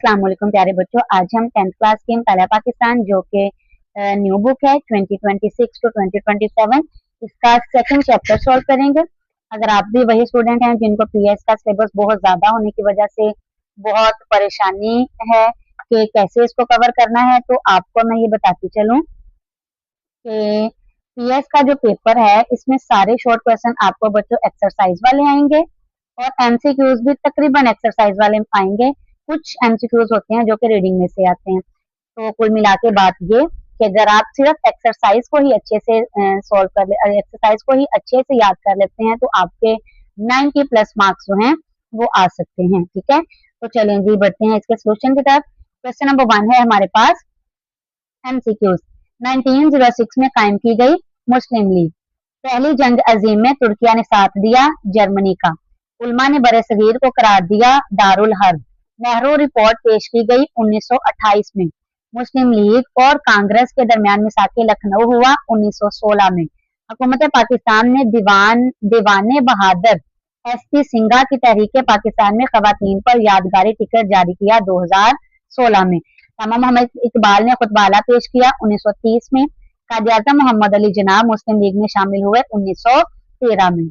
अस्सलाम वालेकुम प्यारे बच्चों। आज हम 10th क्लास की पहला पाकिस्तान जो कि न्यू बुक है 2026 टू 2027 इसका सेकंड चैप्टर सॉल्व करेंगे। अगर आप भी वही स्टूडेंट हैं जिनको पीएस का सिलेबस बहुत ज्यादा होने की वजह से बहुत परेशानी है कि कैसे इसको कवर करना है, तो आपको मैं ये बताती चलूं कि पीएस का जो पेपर है इसमें सारे शॉर्ट क्वेश्चन आपको बच्चों एक्सरसाइज वाले आएंगे और एमसीक्यूज भी तकरीबन एक्सरसाइज वाले आएंगे। कुछ एमसीक्यूज होते हैं जो कि रीडिंग में से आते हैं। तो कुल मिला के बात ये कि अगर आप सिर्फ एक्सरसाइज को ही अच्छे से सॉल्व कर ले, एक्सरसाइज को ही अच्छे से याद कर लेते हैं तो आपके 90 प्लस मार्क्स जो हैं वो आ सकते हैं। ठीक है, तो चलें जी बढ़ते हैं इसके सोल्यूशन की तरफ। क्वेश्चन नंबर 1 है हमारे पास एमसीक्यूज। 1906 में कायम की गई मुस्लिम लीग। पहली जंग अजीम में तुर्किया ने साथ दिया जर्मनी का। उलमा ने बरे सगीर को करार दिया दारुल हर्ब। नेहरू रिपोर्ट पेश की गई 1928 में। मुस्लिम लीग और कांग्रेस के दरमियान मिसाके लखनऊ हुआ 1916 में। हुकूमत पाकिस्तान ने दीवाने बहादुर एसपी सिंघा की तहरीक पाकिस्तान में खवातीन पर यादगारी टिकट जारी किया 2016 में। इमाम मोहम्मद इकबाल ने खुतबाला पेश किया 1930 में। कायद-ए-आज़म मोहम्मद अली जिन्ना मुस्लिम लीग में शामिल हुए 1913 में।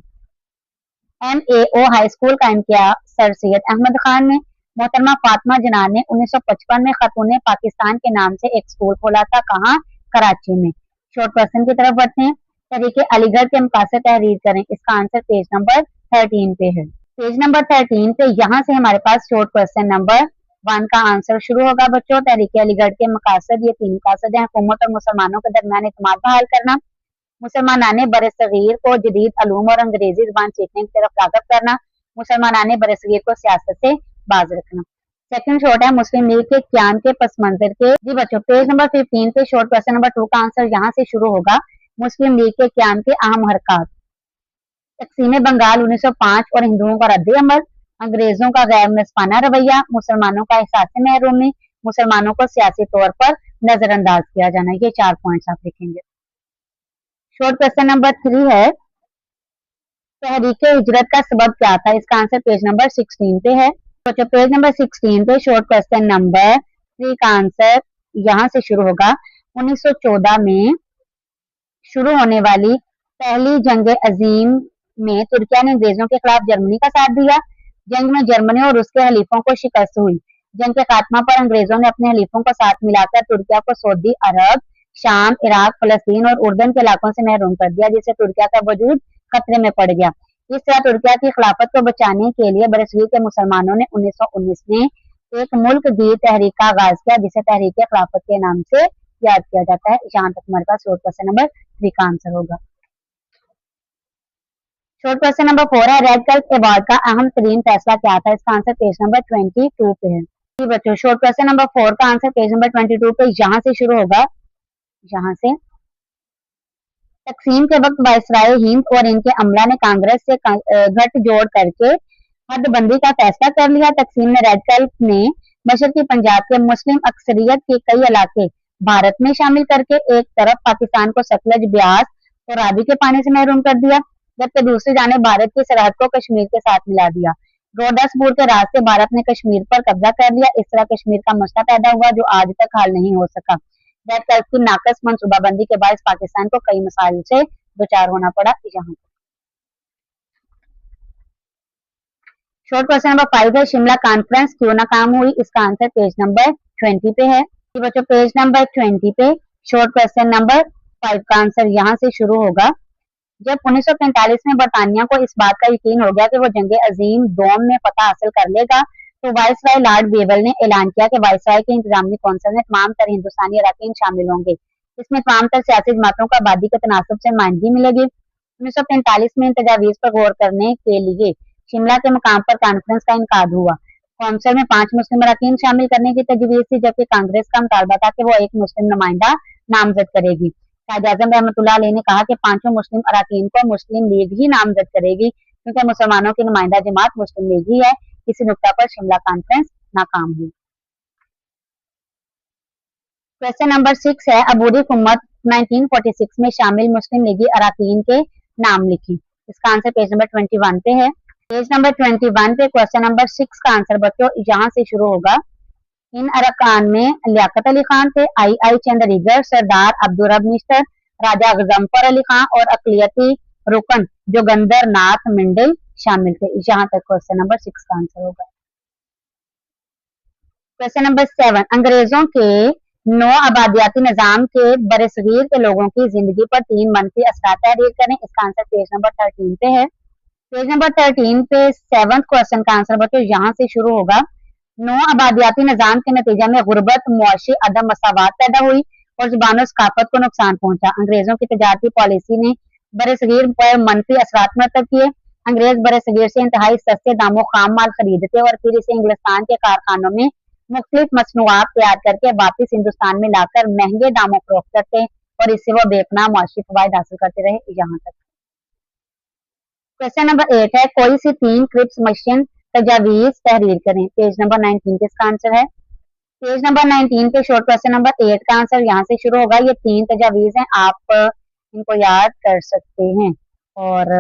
MAO हाई स्कूल कायम किया सर सैयद अहमद खान ने। मोहतरमा फातिमा जिन्ना ने 1955 में खातून पाकिस्तान के नाम से एक स्कूल खोला था, कहाँ? कराची में। शॉर्ट क्वेश्चन की तरफ बढ़ते हैं। तहरीक अलीगढ़ के मकासद तहरीर करें। इसका आंसर पेज नंबर 13 पे है। पेज नंबर 13 पे यहाँ से हमारे पास शॉर्ट क्वेश्चन नंबर 1 का आंसर शुरू होगा बच्चों। तहरीक अलीगढ़ के मकासद, ये 3 मकासद हैं। हुकूमत और मुसलमानों के दरमियान इत्मीनान बहाल करना, मुसलमानाने बरे सगीर को जदीद अलूम और अंग्रेजी जुबान सीखने की तरफ राग़िब करना, मुसलमानाने बरे सगीर को सियासत से बाज रखना। सेकंड शॉर्ट है मुस्लिम लीग के क़याम के पस मंजर के। जी बच्चों पेज नंबर 15 पे शॉर्ट क्वेश्चन नंबर 2 का आंसर यहाँ से शुरू होगा। मुस्लिम लीग के क़याम के अहम हरकत। तक़सीम बंगाल 1905 और हिंदुओं का रद्द अमल, अंग्रेजों का गैर मुनसिफाना रवैया, मुसलमानों का एहसास महरूमी, मुसलमानों को सियासी तौर पर नजरअंदाज किया जाना। ये 4 पॉइंट्स आप लिखेंगे। शॉर्ट क्वेश्चन नंबर 3 है तहरीक हिजरत का सबब क्या था। इसका आंसर पेज नंबर 16 पे है। तो पेज नंबर 16 पे शॉर्ट क्वेश्चन नंबर 3 का आंसर यहाँ से शुरू होगा। 1914 में शुरू होने वाली पहली जंग अजीम में तुर्किया ने अंग्रेजों के खिलाफ जर्मनी का साथ दिया। जंग में जर्मनी और उसके हलीफों को शिकस्त हुई। जंग के खात्मा पर अंग्रेजों ने अपने हलीफों को साथ मिलाकर तुर्किया को सऊदी अरब, शाम, इराक, फलस्तीन और उर्दन के इलाकों से महरूम कर दिया, जिससे तुर्किया का वजूद खतरे में पड़ गया। इस तरह तुर्किया की खिलाफत को बचाने के लिए बरसगीर के मुसलमानों ने 1919 में एक मुल्क दी तहरीक का आगाज किया, जिसे तहरीक खिलाफत के नाम से याद किया जाता है। यहाँ तक हमारे पास शॉर्ट क्वेश्चन नंबर 3 का आंसर होगा। शॉर्ट क्वेश्चन नंबर 4 है रेड कर्ट अवार्ड का अहम तरीन फैसला क्या था। इसका आंसर पेज नंबर 22 पे है। बच्चों शॉर्ट क्वेश्चन नंबर 4 का आंसर पेज नंबर 22 पे यहाँ से शुरू होगा। यहाँ से तकसीम के वक्त वायसराय हिंद और इनके अमला ने कांग्रेस से गठ जोड़ करके हदबंदी का फैसला कर लिया। तकसीम ने रेड कर्ट ने मशरकी पंजाब के मुस्लिम अक्सरियत के कई इलाके भारत में शामिल करके एक तरफ पाकिस्तान को सतलज, ब्यास और रावी के पानी से महरूम कर दिया, जबकि दूसरी जाने भारत की सरहद को कश्मीर के साथ मिला दिया। गोरदासपुर के रास्ते भारत ने कश्मीर पर कब्जा कर लिया। इस तरह कश्मीर का मसला पैदा हुआ जो आज तक हल नहीं हो सका। रेड कर्ट की नाकस मनसूबाबंदी के बाद पाकिस्तान को कई मसाइल से दुचार होना पड़ा। यहाँ शॉर्ट क्वेश्चन नंबर 5 है शिमला कॉन्फ्रेंस क्यों नाकाम हुई। इसका आंसर पेज नंबर 20 पे है। बच्चों पेज नंबर 20 पे शॉर्ट क्वेश्चन नंबर 5 का आंसर यहाँ से शुरू होगा। जब 1945 में बरतानिया को इस बात का यकीन हो गया कि वो जंग अजीम दोम में फतह हासिल कर लेगा, तो वायसराय लॉर्ड बेवल ने ऐलान किया कि वायसराय के इंतजामी कौंसिल में तमाम तर हिंदुस्तानी अरकान शामिल होंगे। इसमें तमाम तर सियासी जमातों को आबादी के तनासब से नुमाइंदगी मिलेगी। 1945 में इन तजावीज़ पर गौर करने के लिए शिमला के मकाम पर कॉन्फ्रेंस का इनकाद हुआ। कौंसिल में 5 मुस्लिम अरकान शामिल करने की तजवीज़ थी, जबकि कांग्रेस का मुतालबा था कि वो एक मुस्लिम नुमाइंदा नामजद करेगी। कायद-ए-आज़म रहमतुल्लाह अलैह ने कहा कि 5 मुस्लिम अरकान को मुस्लिम लीग ही नामजद करेगी, क्योंकि मुसलमानों की नुमाइंदा जमात मुस्लिम लीग ही है। इसी नुक्ता पर शिमला कॉन्फ्रेंस नाकाम हुई। क्वेश्चन नंबर 6 है अबूरी हुकूमत 1946 में शामिल मुस्लिम लीगी अरकान के नाम लिखी। इसका आंसर पेज नंबर 21 पे है। पेज नंबर 21 पे क्वेश्चन नंबर 6 का आंसर बच्चों यहाँ से शुरू होगा। इन अरकान में लियाकत अली खान थे, आई चंद्रीगढ़, सरदार अब्दुर्रब मिस्टर, राजा गजम्फर अली खान और अकलियती रुकन जोगंदर नाथ मंडल शामिल थे। यहाँ तक क्वेश्चन नंबर 6 का आंसर होगा। क्वेश्चन नंबर 7, अंग्रेजों के नौ आबादियाती निजाम के बरसगीर के लोगों की जिंदगी पर 3 मनफी असरात तहरीर करें। इसका आंसर पेज नंबर 13 पे है। पेज नंबर 13 पे 7th क्वेश्चन का आंसर बच्चों यहाँ से शुरू होगा। नौ आबादियाती निजाम के नतीजे में गुर्बत, मुआशी अदम मसावत पैदा हुई और जुबान सकाफत को नुकसान पहुंचा। अंग्रेजों की तजारती पॉलिसी ने बरसगीर पर मनफी असरात मरतब किए। अंग्रेज बरसगीर से इंतहाई सस्ते दामों खाम माल खरीदते और फिर इसे इंग्लिस्तान के कारखानों में मुख्तलिफ मसनूआत तैयार करके वापिस हिंदुस्तान में लाकर महंगे दामों फरोख्त करते और इससे वो बेपनाह मुआशी फवायद हासिल करते रहे। यहाँ तक क्वेश्चन नंबर 8 है, कोई सी 3 क्रिप्स मशीन तजावीज तहरीर करें। पेज नंबर 19 पे इसका आंसर है। पेज नंबर 19 पे शॉर्ट क्वेश्चन नंबर 8 का आंसर यहाँ से शुरू होगा। ये 3 तजावीज हैं, आप इनको याद कर सकते हैं और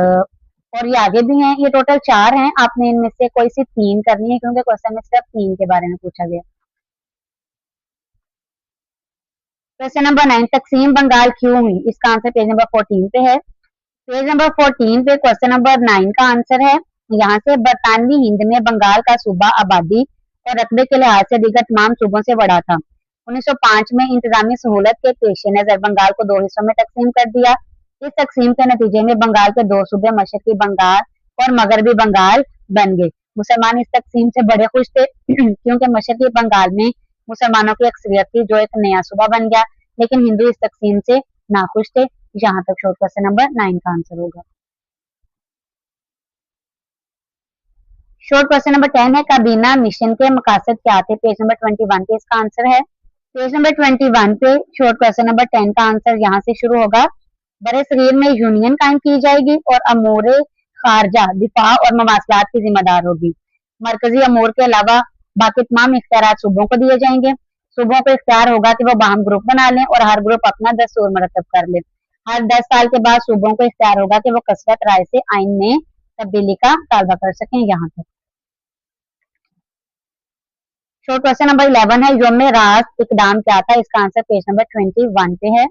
ये आगे भी हैं। ये टोटल 4 हैं, आपने इनमें से कोई सी 3 करनी है क्योंकि क्वेश्चन में सिर्फ 3 के बारे में पूछा गया। क्वेश्चन नंबर 9, तकसीम बंगाल क्यों हुई। इसका आंसर पेज नंबर 14 पे है। पेज नंबर 14 पे क्वेश्चन नंबर 9 का आंसर है। यहाँ से बरतानवी हिंद में बंगाल का सूबा आबादी और रकबे के लिहाज से दीगर तमाम सूबों से बड़ा था। 1905 में इंतजामी सहूलत के पेश नजर बंगाल को 2 हिस्सों में तकसीम कर दिया। इस तकसीम के नतीजे में बंगाल के 2 सूबे मशरकी बंगाल और मगरबी बंगाल बन गए। मुसलमान इस तकसीम से बड़े खुश थे क्योंकि मशरकी बंगाल में मुसलमानों की अक्सरियत थी जो एक नया सूबा बन गया, लेकिन हिंदू इस तकसीम से नाखुश थे। यहाँ तक शॉर्ट क्वेश्चन नंबर 9 का आंसर होगा। शॉर्ट क्वेश्चन नंबर 10 है, काबीना मिशन के मकासद क्या थे। पेज नंबर 21 पे इसका आंसर है। पेज नंबर 21 पे शॉर्ट क्वेश्चन नंबर 10 का आंसर यहाँ से शुरू होगा। बरसगीर में यूनियन कायम की जाएगी और अमूर खारजा, दिफा और मवासलात की जिम्मेदार होगी। मरकजी अमूर के अलावा बाकी तमाम इख्तियार सूबों को दिए जाएंगे। सूबों को इख्तियार होगा कि वो बाहम ग्रुप बना लें और हर ग्रुप अपना दस्तूर मरतब कर ले। हर 10 साल के बाद सूबों को इख्तियार होगा कि वो कसरत राय से आइन में तब्दीली का तालबा कर सकें। यहाँ तक शॉर्ट क्वेश्चन नंबर 11 है, योम रास्त इकदाम क्या था। इसका आंसर पेज नंबर 21 पे है।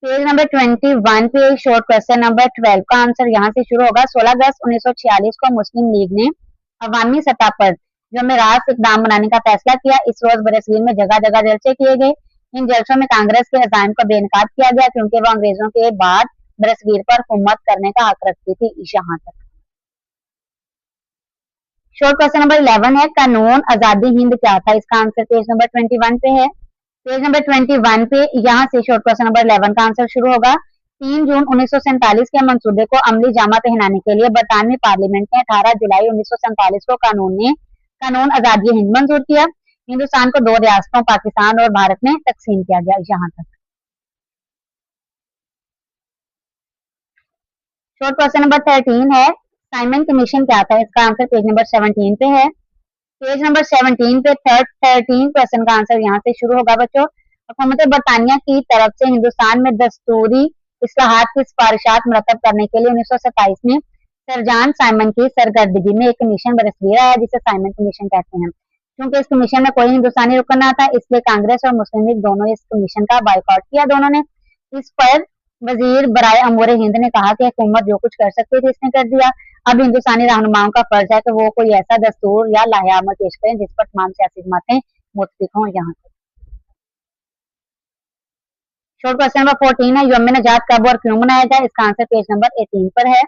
पेज नंबर 21 पे शॉर्ट क्वेश्चन नंबर 12 का आंसर यहाँ से शुरू होगा। 16 अगस्त 1946 को मुस्लिम लीग ने अवामी सतह पर योम रास्त इकदाम बनाने का फैसला किया। इस रोज बरसगीर में जगह जगह जलसे किए गए। इन जलसों में कांग्रेस के अजाइम का बेनकाब किया गया क्योंकि वो अंग्रेजों के बाद बरसगीर पर हुकूमत करने का हक रखती थी। यहाँ तक शॉर्ट क्वेश्चन नंबर 11 है, कानून आजादी हिंद क्या था। इसका आंसर पेज नंबर 21 पे है। पेज नंबर 21 पे यहाँ से शॉर्ट क्वेश्चन नंबर 11 का आंसर शुरू होगा। 3 जून 1947 के मंसूबे को अमली जामा पहनाने के लिए बरतानवी पार्लियामेंट ने 18 जुलाई 1947 को कानून आजादी हिंद मंजूर किया। हिंदुस्तान को 2 रियासतों पाकिस्तान और भारत में तकसीम किया गया। यहाँ तक शॉर्ट क्वेश्चन नंबर 13 है, साइमन कमीशन क्या था। इसका आंसर पेज नंबर 17 पे है। पेज नंबर 17 पे 13 क्वेश्चन का आंसर यहाँ से शुरू होगा बच्चों। हुकूमत बरतानिया की तरफ से हिंदुस्तान में दस्तूरी इस्लाहात की सिफारिशात मरतब करने के लिए 1927 में सर जॉन साइमन की सरगर्दगी में एक कमीशन बरसगीर आया जिसे साइमन कमीशन कहते हैं। क्योंकि इस कमीशन में कोई हिंदुस्तानी रुकन ना था, इसलिए कांग्रेस और मुस्लिम लीग दोनों इस कमीशन का बाइकआउट किया। दोनों ने इस पर वजीर बराए अमूर हिंद ने कहा कि हुकूमत जो कुछ कर सकती थी इसने कर दिया। अब हिंदुस्तानी रहनुमाओं का फर्ज है कि वो कोई ऐसा दस्तूर या लाहेअमल पेश करें जिस पर तमाम सियासी जमातें मुत्तफिक हों। यहाँ तक शॉर्ट क्वेश्चन नंबर 14 है, यौम निजात कब और क्यों मनाया जाए। इसका आंसर पेज नंबर 18 पर है।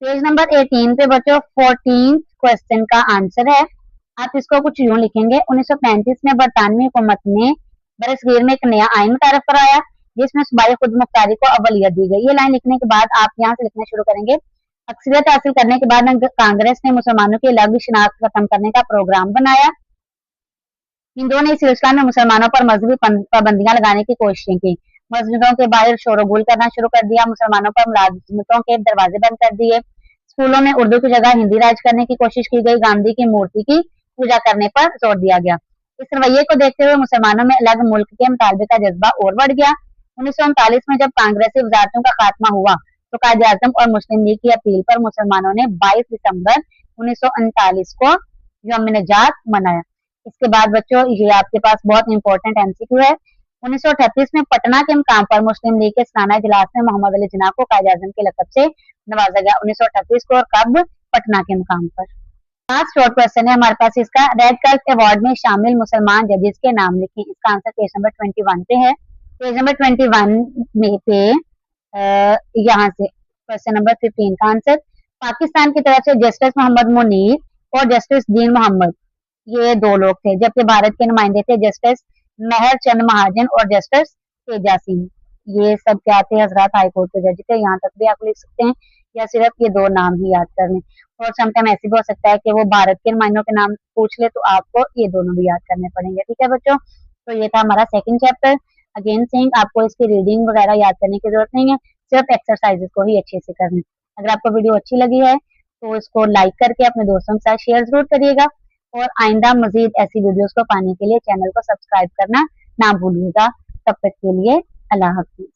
पेज नंबर 18 पे बच्चों 14 क्वेश्चन का आंसर है। आप इसको कुछ यूं लिखेंगे। 1935 में बरतानवी हुकूमत ने बरसगीर में एक नया आइन मुतारफ कराया जिसमें सूबाई खुद मुख्तारी को अवलियत दी गई। ये लाइन लिखने के बाद आप यहाँ से लिखना शुरू करेंगे। अक्सरियत हासिल करने के बाद कांग्रेस ने मुसलमानों की अलग शिनाख्त खत्म करने का प्रोग्राम बनाया। हिंदुओं ने इस सिलसिला में मुसलमानों पर मजहबी पाबंदियां लगाने की कोशिशें की। मस्जिदों के बाहर शोरगुल करना शुरू कर दिया। मुसलमानों पर मुलाजिमतों के दरवाजे बंद कर दिए। स्कूलों में उर्दू की जगह हिंदी राज करने की कोशिश की गई। गांधी की मूर्ति की पूजा करने पर जोर दिया गया। इस रवैये को देखते हुए मुसलमानों में अलग मुल्क के मुतालबे का जज्बा और बढ़ गया। 1939 में जब कांग्रेसी वजारतों का खात्मा हुआ तो कायदे आजम और मुस्लिम लीग की अपील पर मुसलमानों ने 22 दिसंबर 1939 को यौम निजात मनाया। इसके बाद बच्चों ये आपके पास बहुत इंपॉर्टेंट एमसीक्यू है। 1938 में पटना के मुकाम पर मुस्लिम लीग के सालाना इजलास में मोहम्मद अली जिन्ना को कायद आजम के लकब से नवाजा गया। 1938 को, और कब? पटना के मुकाम पर। लास्ट शॉर्ट क्वेश्चन है हमारे पास इसका, रेड कर्व अवार्ड में शामिल मुसलमान जजेस के नाम लिखें। इसका आंसर पेज नंबर 21 पे है। पेज नंबर 21 में पे यहाँ से क्वेश्चन नंबर 15 का आंसर, पाकिस्तान की तरफ से जस्टिस मोहम्मद मुनीर और जस्टिस दीन मोहम्मद, ये दो लोग थे, जबकि भारत के नुमाइंदे थे जस्टिस मेहर चंद महाजन और जस्टिस तेजा सिंह। ये सब क्या थे? हजरत हाई कोर्ट के जज थे। यहाँ तक भी आप लिख सकते हैं, या सिर्फ ये दो नाम ही याद कर लें। और समटाइम ऐसे भी हो सकता है कि वो भारत के नुमाइंदों के नाम पूछ ले, तो आपको ये दोनों भी याद करने पड़ेंगे। ठीक है बच्चों, तो ये था हमारा सेकंड चैप्टर। अगेन सेइंग, आपको इसकी रीडिंग वगैरह याद करने की जरूरत नहीं है, सिर्फ एक्सरसाइजेस को ही अच्छे से करना। अगर आपको वीडियो अच्छी लगी है तो इसको लाइक करके अपने दोस्तों के साथ शेयर जरूर करिएगा, और आइंदा मजीद ऐसी वीडियोस को पाने के लिए चैनल को सब्सक्राइब करना ना भूलिएगा। तब तक के लिए अल्लाह हाफिज।